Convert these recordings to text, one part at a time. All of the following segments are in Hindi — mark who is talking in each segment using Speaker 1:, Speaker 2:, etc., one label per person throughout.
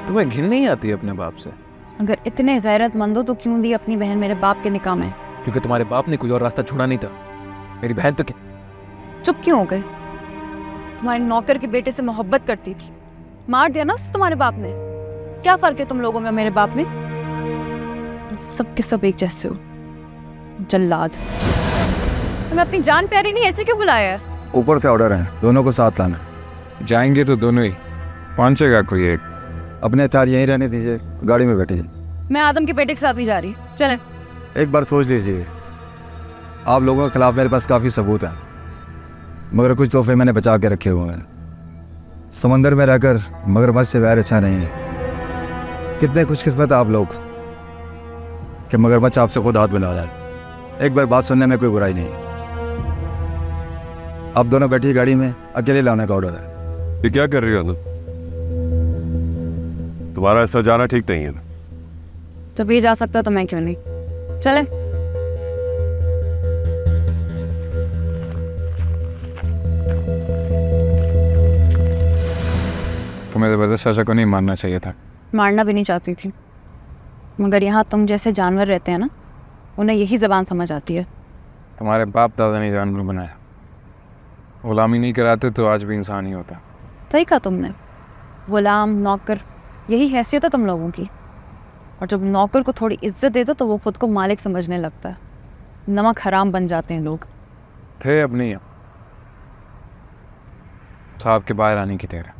Speaker 1: तुम्हें घिन नहीं आती अपने बाप से?
Speaker 2: अगर इतने गैरतमंद हो तो क्यों दी अपनी बहन मेरे बाप के निकाह में?
Speaker 1: क्योंकि तुम्हारे बाप ने कोई और रास्ता छोड़ा नहीं था। मेरी बहन तो
Speaker 2: चुप क्यों हो गए? तुम्हारे नौकर के बेटे से मोहब्बत करती थी, मार दिया ना तुम्हारे बाप ने। क्या फर्क है तुम लोगों में मेरे बाप में? सब के सब एक जैसे हो, जल्लाद। तुम्हें अपनी जान प्यारी नहीं ऐसे क्यों बुलाया है?
Speaker 3: ऊपर से ऑर्डर है, दोनों को साथ लाना।
Speaker 4: जाएंगे तो दोनों ही, पहुंचेगा कोई एक।
Speaker 3: अपने हथियार यहीं रहने दीजिए, गाड़ी में बैठिए।
Speaker 2: मैं आदम के बेटे के साथ नहीं जा रही, चले।
Speaker 3: एक बार सोच लीजिए, आप लोगों के खिलाफ मेरे पास काफ़ी सबूत हैं, मगर कुछ तोहफे मैंने बचा के रखे हुए हैं। समंदर में रहकर मगरमच्छ से वैर अच्छा नहीं है। कितने खुशकिस्मत आप लोग कि मगरमच्छ आपसे खुद हाथ मिला रहा है। एक बार बात सुनने में कोई बुराई नहीं। आप दोनों बैठिए गाड़ी में, अकेले लाने का ऑर्डर है।
Speaker 5: ये क्या कर रही हो तुम? तुम्हारा ऐसा जाना ठीक नहीं है ना?
Speaker 2: जब ये जा सकता तो मैं क्यों नहीं? चले।
Speaker 4: तुम्हें जबरदस्त चाचा को नहीं मारना चाहिए था।
Speaker 2: मारना भी नहीं चाहती थी, मगर यहाँ तुम जैसे जानवर रहते हैं ना, उन्हें यही ज़बान समझ आती है।
Speaker 4: तुम्हारे बाप दादा ने जानवर बनाया, गुलामी नहीं कराते तो आज भी इंसान ही होता।
Speaker 2: सही कहा तुमने, गुलाम नौकर यही हैसियत है तुम लोगों की। और जब नौकर को थोड़ी इज्जत दे दो तो वो खुद को मालिक समझने लगता है। नमक हराम बन जाते हैं लोग।
Speaker 4: थे अब नहीं, साहब के बाहर आने की देर है,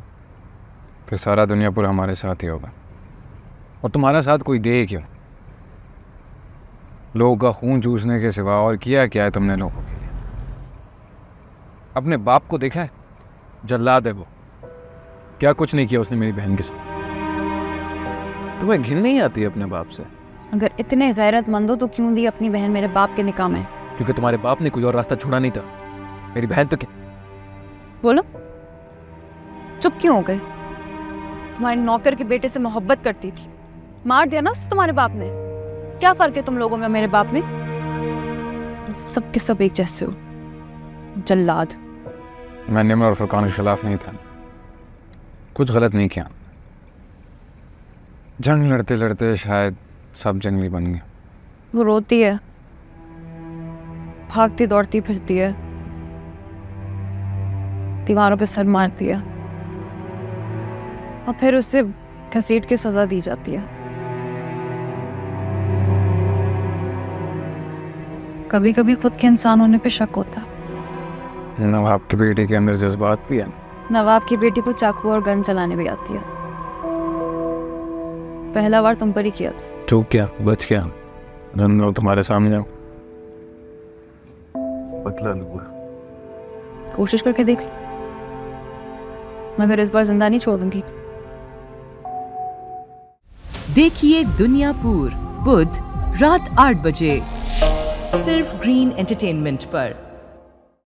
Speaker 4: फिर सारा दुनिया पूरा हमारे साथ ही होगा। और तुम्हारा साथ कोई दे क्यों? लोगों का खून चूसने के सिवा और किया क्या है तुमने लोगों के लिए? अपने बाप को देखा है? जल्लाद है वो। क्या कुछ नहीं किया उसने मेरी बहन के साथ।
Speaker 1: तुम्हें घिन नहीं आती अपने बाप से?
Speaker 2: अगर इतने गैरतमंद हो तो क्यों दी अपनी बहन मेरे बाप के निकाह में?
Speaker 1: क्योंकि तुम्हारे बाप ने कोई और रास्ता छोड़ा नहीं था। मेरी बहन तो
Speaker 2: बोलो, चुप क्यों हो गए? तुम्हारे नौकर के बेटे से मोहब्बत करती थी, मार दिया ना तुम्हारे बाप ने। क्या फर्क है तुम लोगों में मेरे बाप में? सब के सब एक जैसे हो, जल्लाद।
Speaker 4: मैं निमर और फुरकान के खिलाफ नहीं था, कुछ गलत नहीं किया। जंग लड़ते लड़ते शायद सब जंगली बन गए।
Speaker 2: वो रोती है, भागती दौड़ती फिरती है, दीवारों पे सर मारती है और फिर उससे घसीट के सजा दी जाती है। कभी कभी खुद के इंसान होने पे शक होता है।
Speaker 4: नवाब की बेटी के अंदर जज्बात भी है।
Speaker 2: नवाब की बेटी को चाकू और गन चलाने भी आती है। पहला वार तुम पर ही किया था।
Speaker 4: चूक क्या, बच गया। रन तुम्हारे सामने
Speaker 1: बदला लूंगा।
Speaker 2: कोशिश करके देख लो, मगर इस बार जिंदा नहीं छोड़ूंगी।
Speaker 6: देखिए दुनियापुर बुध रात 8 बजे सिर्फ ग्रीन एंटरटेनमेंट पर।